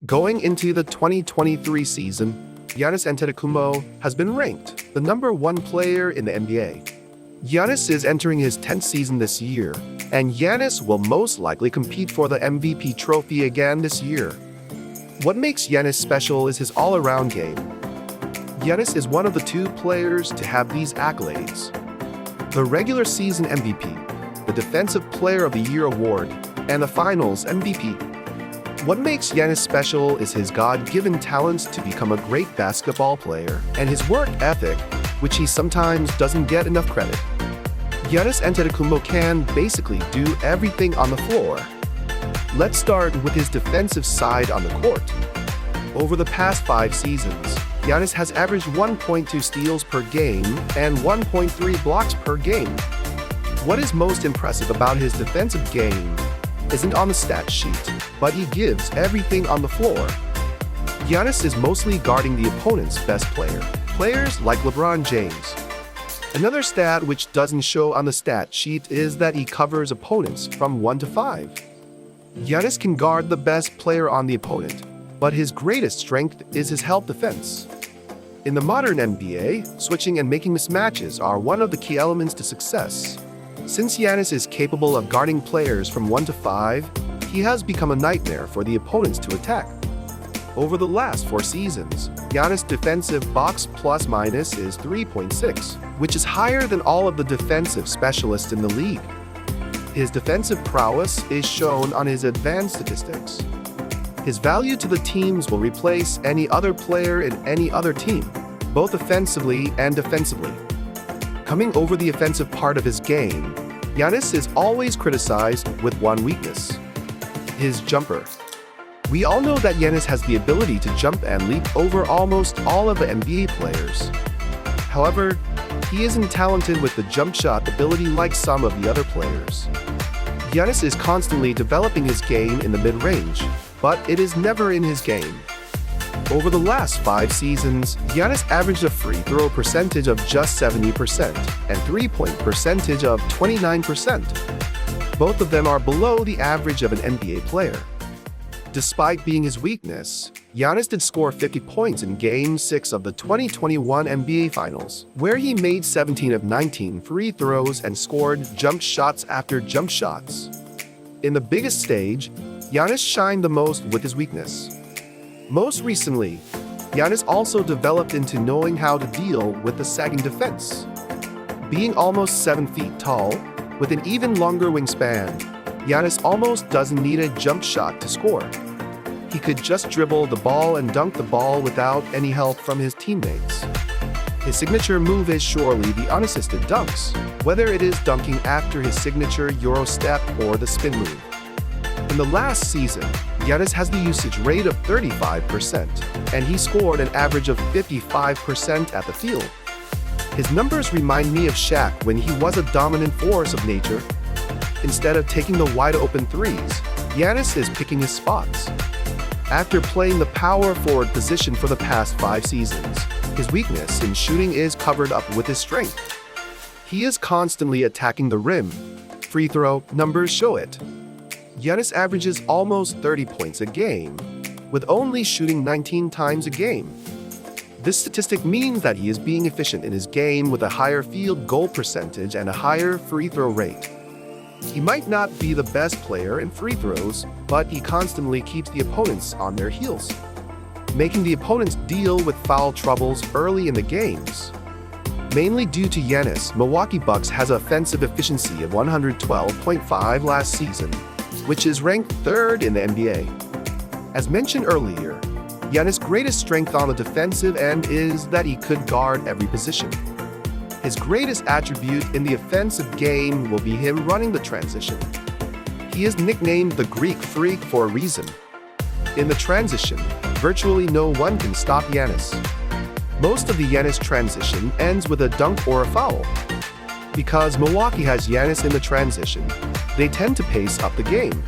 Going into the 2023 season, Giannis Antetokounmpo has been ranked the #1 player in the NBA. Giannis is entering his 10th season this year, and Giannis will most likely compete for the MVP trophy again this year. What makes Giannis special is his all-around game. Giannis is one of the two players to have these accolades: the regular season MVP, the Defensive Player of the Year award, and the Finals MVP. What makes Giannis special is his God-given talents to become a great basketball player and his work ethic, which he sometimes doesn't get enough credit. Giannis Antetokounmpo can basically do everything on the floor. Let's start with his defensive side on the court. Over the past 5 seasons, Giannis has averaged 1.2 steals per game and 1.3 blocks per game. What is most impressive about his defensive game isn't on the stat sheet, but he gives everything on the floor. Giannis is mostly guarding the opponent's best player, players like LeBron James. Another stat which doesn't show on the stat sheet is that he covers opponents from 1 to 5. Giannis can guard the best player on the opponent, but his greatest strength is his help defense. In the modern NBA, switching and making mismatches are one of the key elements to success. Since Giannis is capable of guarding players from 1 to 5, he has become a nightmare for the opponents to attack. Over the last 4 seasons, Giannis' defensive box plus minus is 3.6, which is higher than all of the defensive specialists in the league. His defensive prowess is shown on his advanced statistics. His value to the teams will replace any other player in any other team, both offensively and defensively. Coming over the offensive part of his game, Giannis is always criticized with one weakness: his jumper. We all know that Giannis has the ability to jump and leap over almost all of the NBA players. However, he isn't talented with the jump shot ability like some of the other players. Giannis is constantly developing his game in the mid-range, but it is never in his game. Over the last 5 seasons, Giannis averaged a free throw percentage of just 70% and three-point percentage of 29%. Both of them are below the average of an NBA player. Despite being his weakness, Giannis did score 50 points in Game 6 of the 2021 NBA Finals, where he made 17 of 19 free throws and scored jump shots after jump shots. In the biggest stage, Giannis shined the most with his weakness. Most recently, Giannis also developed into knowing how to deal with the sagging defense. Being almost 7 feet tall, with an even longer wingspan, Giannis almost doesn't need a jump shot to score. He could just dribble the ball and dunk the ball without any help from his teammates. His signature move is surely the unassisted dunks, whether it is dunking after his signature Euro step or the spin move. In the last season, Giannis has the usage rate of 35%, and he scored an average of 55% at the field. His numbers remind me of Shaq when he was a dominant force of nature. Instead of taking the wide-open threes, Giannis is picking his spots. After playing the power forward position for the past 5 seasons, his weakness in shooting is covered up with his strength. He is constantly attacking the rim. Free throw numbers show it. Giannis averages almost 30 points a game, with only shooting 19 times a game. This statistic means that he is being efficient in his game with a higher field goal percentage and a higher free throw rate. He might not be the best player in free throws, but he constantly keeps the opponents on their heels, making the opponents deal with foul troubles early in the games. Mainly due to Giannis, Milwaukee Bucks has an offensive efficiency of 112.5 last season, which is ranked 3rd in the NBA. As mentioned earlier, Giannis' greatest strength on the defensive end is that he could guard every position. His greatest attribute in the offensive game will be him running the transition. He is nicknamed the Greek Freak for a reason. In the transition, virtually no one can stop Giannis. Most of the Giannis transition ends with a dunk or a foul. Because Milwaukee has Giannis in the transition, they tend to pace up the game.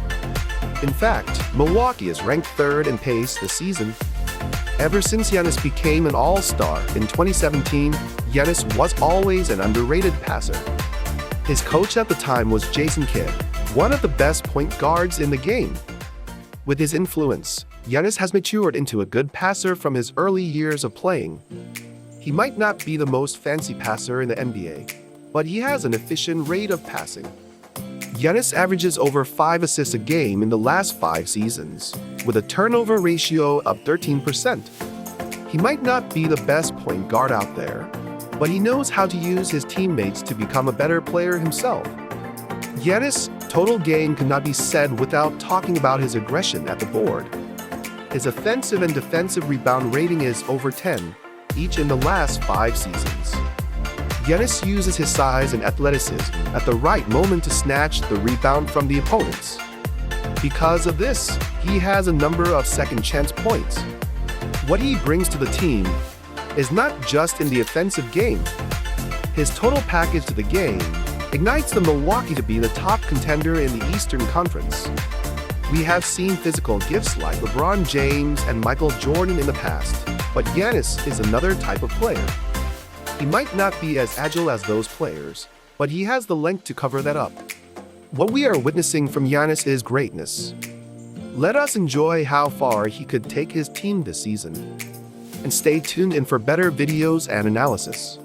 In fact, Milwaukee is ranked 3rd in pace this season. Ever since Giannis became an all-star in 2017, Giannis was always an underrated passer. His coach at the time was Jason Kidd, one of the best point guards in the game. With his influence, Giannis has matured into a good passer from his early years of playing. He might not be the most fancy passer in the NBA, but he has an efficient rate of passing. Giannis averages over 5 assists a game in the last 5 seasons, with a turnover ratio of 13%. He might not be the best point guard out there, but he knows how to use his teammates to become a better player himself. Giannis' total game cannot be said without talking about his aggression at the board. His offensive and defensive rebound rating is over 10, each in the last 5 seasons. Giannis uses his size and athleticism at the right moment to snatch the rebound from the opponents. Because of this, he has a number of second-chance points. What he brings to the team is not just in the offensive game. His total package to the game ignites the Milwaukee to be the top contender in the Eastern Conference. We have seen physical gifts like LeBron James and Michael Jordan in the past, but Giannis is another type of player. He might not be as agile as those players, but he has the length to cover that up. What we are witnessing from Giannis is greatness. Let us enjoy how far he could take his team this season. And stay tuned in for better videos and analysis.